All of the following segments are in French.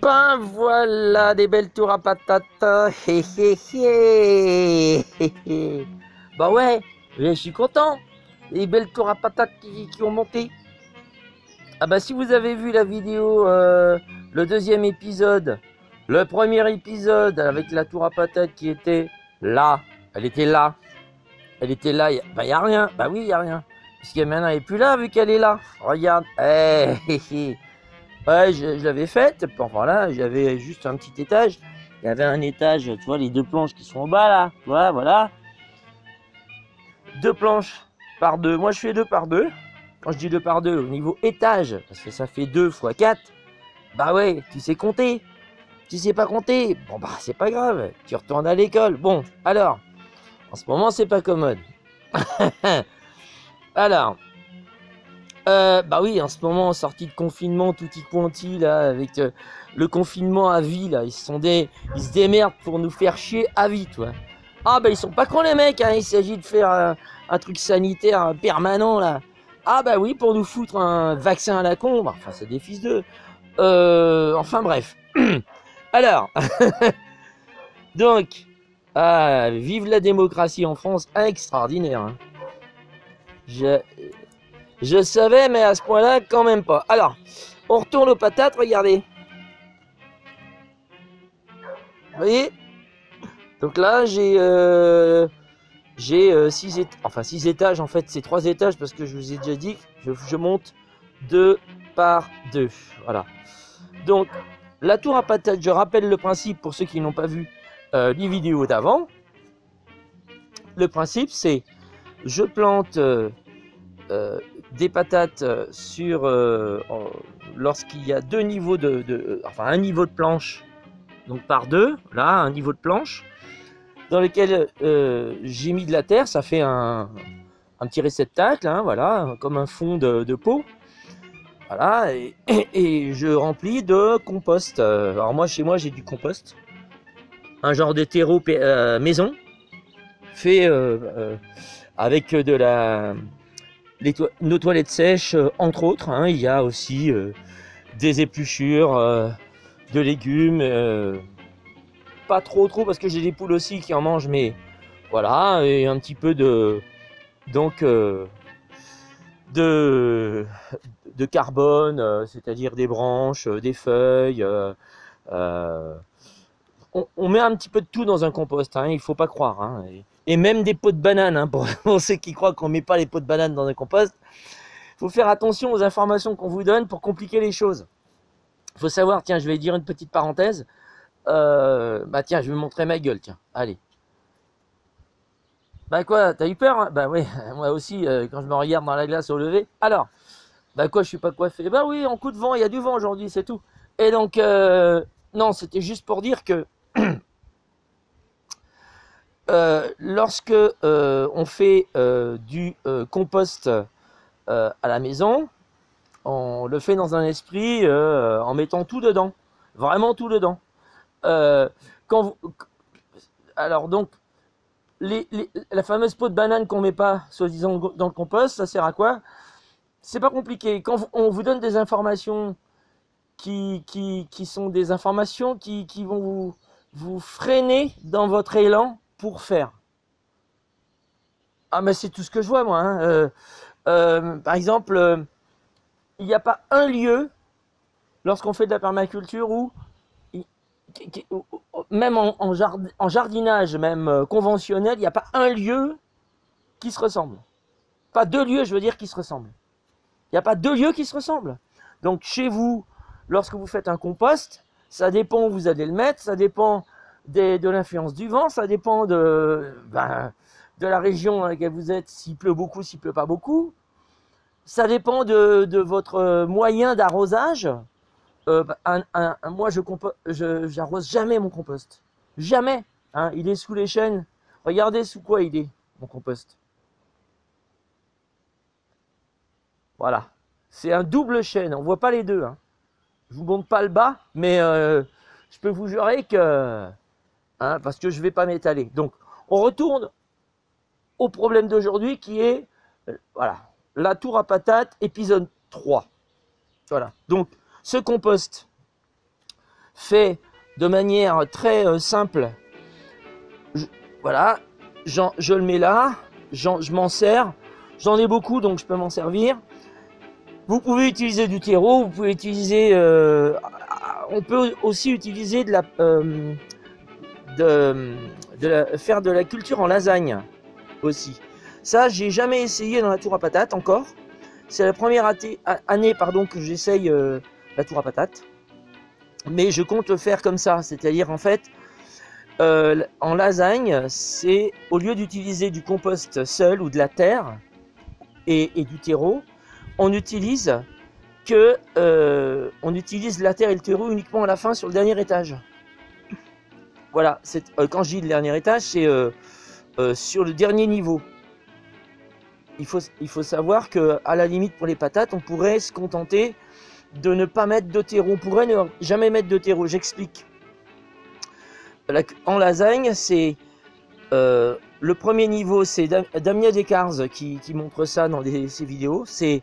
Ben voilà des belles tours à patates. Hé hé hé. Bah ouais, je suis content. Les belles tours à patates qui ont monté. Ah bah si vous avez vu la vidéo, le deuxième épisode, le premier épisode avec la tour à patates qui était là, elle était là, bah y a rien, bah oui y a rien, puisque maintenant elle est plus là vu qu'elle est là. Regarde, ouais je l'avais faite, enfin là j'avais juste un petit étage, il y avait un étage, tu vois les deux planches qui sont en bas là, voilà, deux planches par deux, moi je fais deux par deux. Quand je dis 2 par 2, au niveau étage, parce que ça fait 2 fois 4, bah ouais, tu sais compter. Tu sais pas compter, bon bah c'est pas grave, tu retournes à l'école. Bon, alors, en ce moment c'est pas commode. Alors, bah oui, en ce moment, en sortie de confinement, tutti quanti, là, avec le confinement à vie, là, ils se démerdent pour nous faire chier à vie, toi. Ah bah ils sont pas cons les mecs, hein, il s'agit de faire un truc sanitaire permanent, là. Ah bah oui, pour nous foutre un vaccin à la con, bah, enfin c'est des fils d'eux. Enfin bref. Alors, donc, vive la démocratie en France, extraordinaire. Hein. Je savais, mais à ce point-là, quand même pas. Alors, on retourne aux patates, regardez. Vous voyez? Donc là, j'ai 6 étages, en fait, c'est 3 étages, parce que je vous ai déjà dit, je monte 2 par 2. Voilà. Donc, la tour à patates, je rappelle le principe pour ceux qui n'ont pas vu les vidéos d'avant. Le principe, c'est je plante des patates lorsqu'il y a deux niveaux enfin un niveau de planche, donc par deux, là, un niveau de planche, dans lequel j'ai mis de la terre, ça fait un petit réceptacle, hein, voilà, comme un fond de pot. Voilà, et je remplis de compost. Alors moi, chez moi, j'ai du compost, un genre de terreau maison, fait avec nos toilettes sèches, entre autres. Hein, il y a aussi des épluchures de légumes, pas trop parce que j'ai des poules aussi qui en mangent, mais voilà, et un petit peu de carbone, c'est-à-dire des branches, des feuilles. On met un petit peu de tout dans un compost, hein, il faut pas croire. Hein, et même des pots de banane, hein, pour ceux qui croient qu'on met pas les pots de banane dans un compost. Il faut faire attention aux informations qu'on vous donne pour compliquer les choses. Il faut savoir, tiens, je vais dire une petite parenthèse. Bah tiens, je vais vous montrer ma gueule, tiens, allez. Bah quoi, t'as eu peur hein? Bah oui, moi aussi, quand je me regarde dans la glace au lever. Alors, bah quoi, je suis pas coiffé. Bah oui, en coup de vent, il y a du vent aujourd'hui, c'est tout. Et donc, non, c'était juste pour dire que lorsque on fait du compost à la maison, on le fait dans un esprit en mettant tout dedans, vraiment tout dedans. Euh, quand vous, alors donc, la fameuse peau de banane qu'on met pas, soi-disant, dans le compost, ça sert à quoi? C'est pas compliqué. Quand on vous donne des informations qui sont des informations qui vont vous freiner dans votre élan pour faire. Ah mais c'est tout ce que je vois moi. Hein. Par exemple, il n'y a pas un lieu lorsqu'on fait de la permaculture où même en jardinage, même conventionnel, il n'y a pas un lieu qui se ressemble. Pas deux lieux, je veux dire, qui se ressemblent. Il n'y a pas deux lieux qui se ressemblent. Donc chez vous, lorsque vous faites un compost, ça dépend où vous allez le mettre, ça dépend de l'influence du vent, ça dépend de la région dans laquelle vous êtes, s'il pleut beaucoup, s'il pleut pas beaucoup. Ça dépend de votre moyen d'arrosage. Moi, j'arrose jamais mon compost. Jamais. Hein, il est sous les chênes. Regardez sous quoi il est, mon compost. Voilà. C'est un double chêne. On voit pas les deux. Hein. Je vous montre pas le bas, mais je peux vous jurer que... Hein, parce que je vais pas m'étaler. Donc, on retourne au problème d'aujourd'hui qui est... voilà. La tour à patates, épisode 3. Voilà. Donc, ce compost, fait de manière très simple. Voilà, je le mets là, je m'en sers. J'en ai beaucoup, donc je peux m'en servir. Vous pouvez utiliser du terreau, vous pouvez utiliser... on peut aussi utiliser faire de la culture en lasagne aussi. Ça, j'ai jamais essayé dans la tour à patates encore. C'est la première année que j'essaye la tour à patates. Mais je compte le faire comme ça, c'est-à-dire en fait, en lasagne, c'est au lieu d'utiliser du compost seul ou de la terre et du terreau, on utilise la terre et le terreau uniquement à la fin sur le dernier étage. Voilà, quand je dis le dernier étage, c'est sur le dernier niveau. Il faut savoir que à la limite pour les patates, on pourrait se contenter de ne pas mettre de terreau. On pourrait ne jamais mettre de terreau. J'explique. En lasagne, c'est le premier niveau, c'est Damien Descartes qui montre ça dans ses vidéos. C'est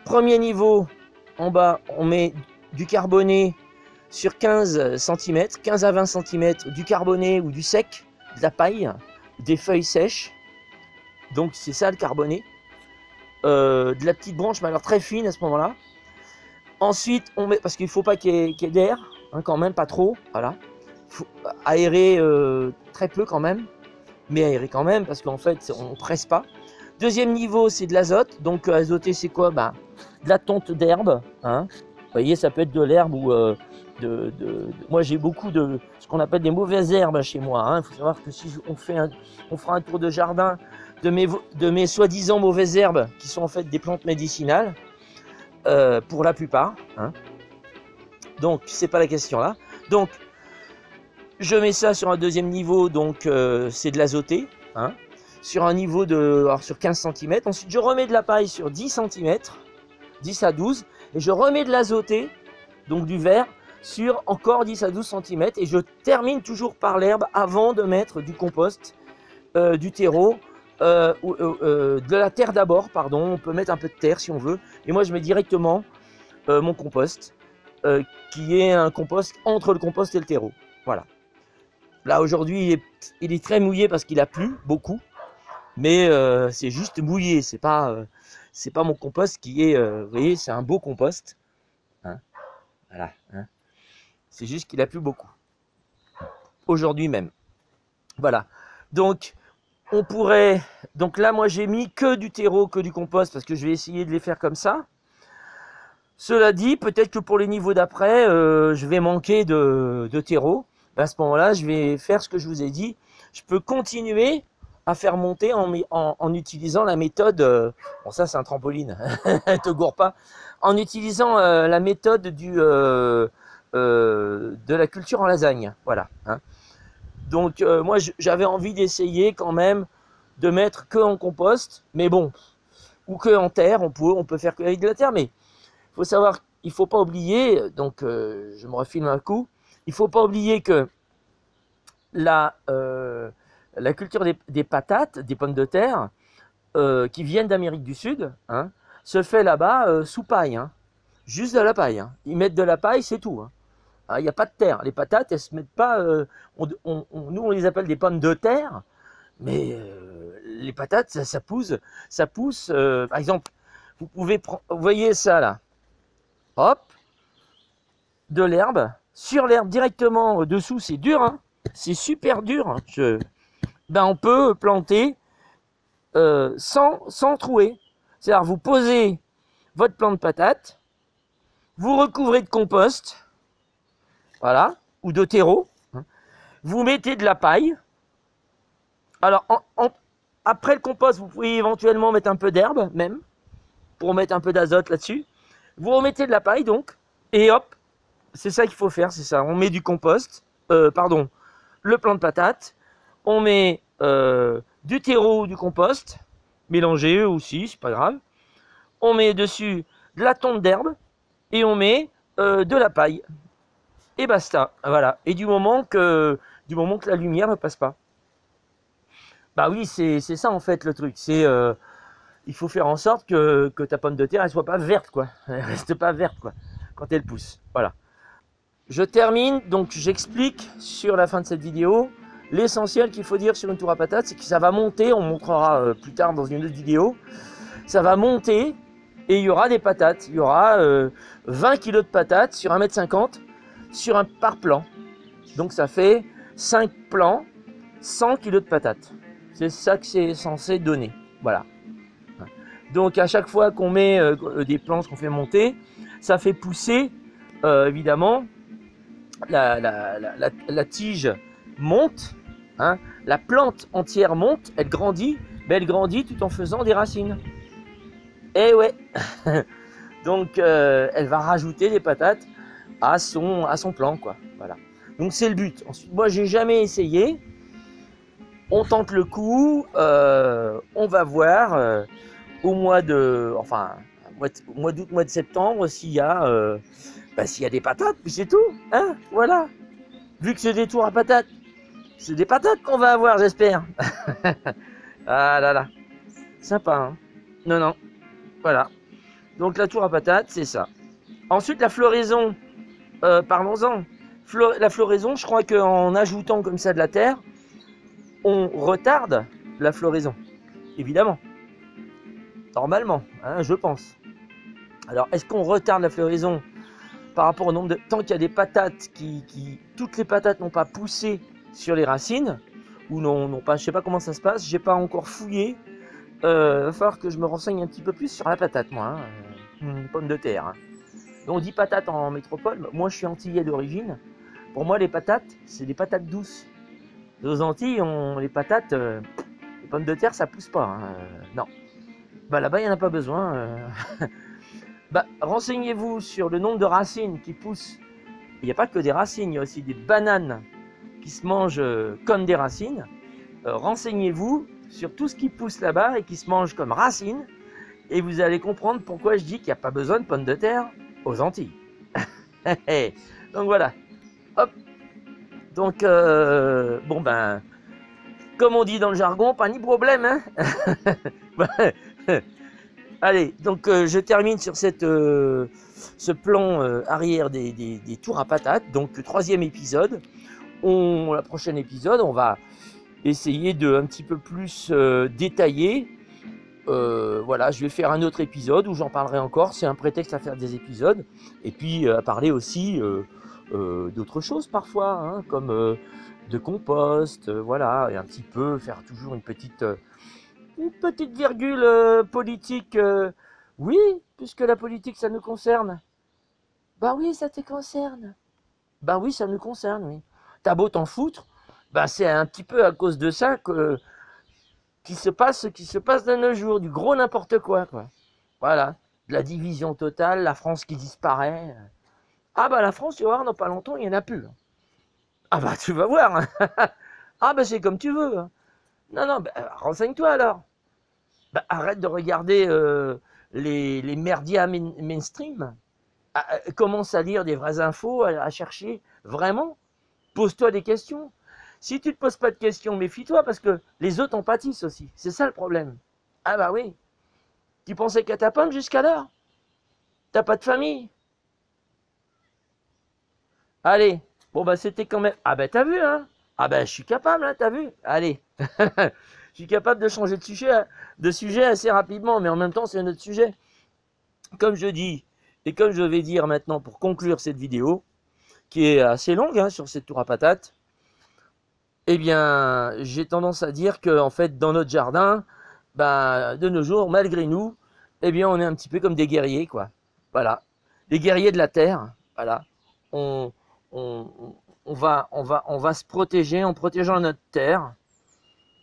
premier niveau, en bas, on met du carboné sur 15 cm, 15 à 20 cm, du carboné ou du sec, de la paille, des feuilles sèches. Donc c'est ça le carboné. De la petite branche, mais alors très fine à ce moment-là. Ensuite, on met, parce qu'il ne faut pas qu'il y ait d'air, hein, quand même, pas trop. Voilà. Il faut aérer très peu quand même. Mais aérer quand même, parce qu'en fait, on ne presse pas. Deuxième niveau, c'est de l'azote. Donc azoté, c'est quoi? De la tonte d'herbe. Hein. Vous voyez, ça peut être de l'herbe ou... moi, j'ai beaucoup de ce qu'on appelle des mauvaises herbes chez moi. Hein. Il faut savoir que si on fera un tour de jardin de mes soi-disant mauvaises herbes, qui sont en fait des plantes médicinales, pour la plupart. Hein. Donc, c'est pas la question là. Donc, je mets ça sur un deuxième niveau, donc c'est de l'azoté. Hein. Sur un niveau sur 15 cm. Ensuite, je remets de la paille sur 10 cm, 10 à 12, et je remets de l'azoté, donc du verre, sur encore 10 à 12 cm, et je termine toujours par l'herbe avant de mettre du compost, du terreau, de la terre d'abord, pardon, on peut mettre un peu de terre si on veut, et moi je mets directement mon compost, qui est un compost entre le compost et le terreau, voilà. Là aujourd'hui il est très mouillé parce qu'il a plu beaucoup, mais c'est juste mouillé, c'est pas mon compost qui est, vous voyez, c'est un beau compost, hein, voilà, hein. C'est juste qu'il a plu beaucoup, aujourd'hui même, voilà, donc on pourrait, donc là moi j'ai mis que du terreau, que du compost, parce que je vais essayer de les faire comme ça. Cela dit, peut-être que pour les niveaux d'après, je vais manquer de terreau. À ce moment-là, je vais faire ce que je vous ai dit. Je peux continuer à faire monter en utilisant la méthode, bon ça c'est un trampoline, te gourre pas, en utilisant la méthode de la culture en lasagne, voilà. Hein. Donc moi j'avais envie d'essayer quand même de mettre que en compost, mais bon, ou que en terre, on peut faire que avec de la terre, mais il faut savoir, il faut pas oublier, donc je me refilme un coup, il faut pas oublier que la culture des patates, des pommes de terre, qui viennent d'Amérique du Sud, hein, se fait là-bas sous paille, hein, juste de la paille. Hein. Ils mettent de la paille, c'est tout. Hein. Il n'y a pas de terre. Les patates, elles se mettent pas. Nous, on les appelle des pommes de terre, mais les patates, ça pousse. Ça pousse. Par exemple, vous voyez ça là. Hop, de l'herbe. Sur l'herbe directement dessous, c'est dur. Hein. C'est super dur. Hein. On peut planter sans trouer. C'est-à-dire, vous posez votre plant de patate, vous recouvrez de compost. Voilà, ou de terreau. Vous mettez de la paille. Alors, après le compost, vous pouvez éventuellement mettre un peu d'herbe, même, pour mettre un peu d'azote là-dessus. Vous remettez de la paille, donc, et hop, c'est ça qu'il faut faire, c'est ça. On met du compost, le plant de patate, on met du terreau ou du compost, mélangé eux aussi, c'est pas grave. On met dessus de la tonte d'herbe, et on met de la paille. Et basta, voilà. Et du moment que la lumière ne passe pas. Bah oui, c'est ça en fait le truc. C'est il faut faire en sorte que ta pomme de terre elle soit pas verte quoi. Elle reste pas verte quoi quand elle pousse. Voilà. Je termine, donc j'explique sur la fin de cette vidéo l'essentiel qu'il faut dire sur une tour à patates, c'est que ça va monter, on montrera plus tard dans une autre vidéo, ça va monter et il y aura des patates, il y aura 20 kg de patates sur 1,50 m sur un par plan. Donc ça fait 5 plans, 100 kg de patates. C'est ça que c'est censé donner. Voilà. Donc à chaque fois qu'on met des planches qu'on fait monter, ça fait pousser évidemment la tige monte, hein, la plante entière monte, elle grandit, mais elle grandit tout en faisant des racines. Et ouais, donc elle va rajouter des patates à son plan, quoi. Voilà. Donc c'est le but. Ensuite, moi j'ai jamais essayé. On tente le coup, on va voir au mois de, enfin, au mois d'août, mois de septembre, s'il y a des patates, puis c'est tout, hein, voilà. Vu que c'est des tours à patates, c'est des patates qu'on va avoir, j'espère. Ah là là, sympa, hein. Non, non, voilà. Donc la tour à patates, c'est ça. Ensuite, la floraison, parlons-en. La floraison, je crois qu'en ajoutant comme ça de la terre, on retarde la floraison, évidemment. Normalement, hein, je pense. Alors, est-ce qu'on retarde la floraison par rapport au nombre de... Tant qu'il y a des patates toutes les patates n'ont pas poussé sur les racines, ou n'ont pas, je sais pas comment ça se passe, j'ai pas encore fouillé. Va falloir que je me renseigne un petit peu plus sur la patate, moi. Une pomme de terre. Hein. Donc, on dit patate en métropole. Moi, je suis antillais d'origine. Pour moi, les patates, c'est des patates douces. Aux Antilles, les patates, les pommes de terre, ça pousse pas. Hein. Non. Bah là-bas, il n'y en a pas besoin. Bah, renseignez-vous sur le nombre de racines qui poussent. Il n'y a pas que des racines, il y a aussi des bananes qui se mangent comme des racines. Renseignez-vous sur tout ce qui pousse là-bas et qui se mange comme racines. Et vous allez comprendre pourquoi je dis qu'il n'y a pas besoin de pommes de terre aux Antilles. Donc voilà. Hop. Donc, bon ben, comme on dit dans le jargon, pas ni problème. Hein. Allez, donc je termine sur ce plan arrière des tours à patates. Donc, troisième épisode. La prochaine épisode, on va essayer de un petit peu plus détailler. Voilà, je vais faire un autre épisode où j'en parlerai encore. C'est un prétexte à faire des épisodes. Et puis à parler aussi d'autres choses parfois, hein, comme de compost, voilà, et un petit peu faire toujours une petite virgule politique. Oui, puisque la politique, ça nous concerne. Bah oui, ça te concerne. Bah oui, ça nous concerne, oui. T'as beau t'en foutre, bah c'est un petit peu à cause de ça qui se passe ce qui se passe de nos jours, du gros n'importe quoi. Voilà, de la division totale, la France qui disparaît. Ah bah la France, tu vas voir, dans pas longtemps, il n'y en a plus. Ah bah tu vas voir. Ah bah c'est comme tu veux. Non, non, bah, renseigne-toi alors. Bah, arrête de regarder les merdias mainstream. Commence à lire des vraies infos, à chercher vraiment. Pose-toi des questions. Si tu ne te poses pas de questions, méfie-toi parce que les autres en pâtissent aussi. C'est ça le problème. Ah bah oui. Tu pensais qu'à ta pomme jusqu'alors? T'as pas de famille? Allez. Bon bah c'était quand même... Ah bah t'as vu, hein? Ah bah je suis capable, hein, t'as vu? Allez. Je suis capable de changer de sujet assez rapidement, mais en même temps c'est un autre sujet. Comme je dis, et comme je vais dire maintenant pour conclure cette vidéo, qui est assez longue hein, sur cette tour à patates, eh bien, j'ai tendance à dire que en fait, dans notre jardin, bah, de nos jours, malgré nous, eh bien, on est un petit peu comme des guerriers, quoi. Voilà, des guerriers de la terre. Voilà, on, on, on va se protéger en protégeant notre terre,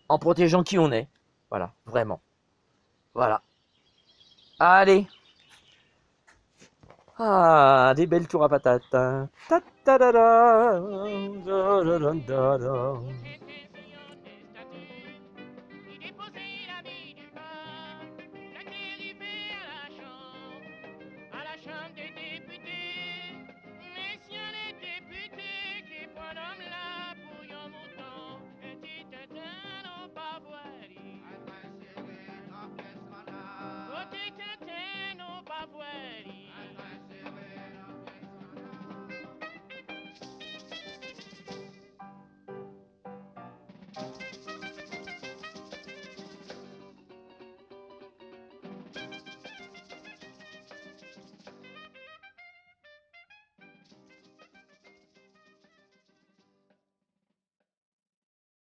en protégeant qui on est. Voilà, vraiment. Voilà. Allez. Ah, des belles tours à patates. Ta ta da da, da da da da da.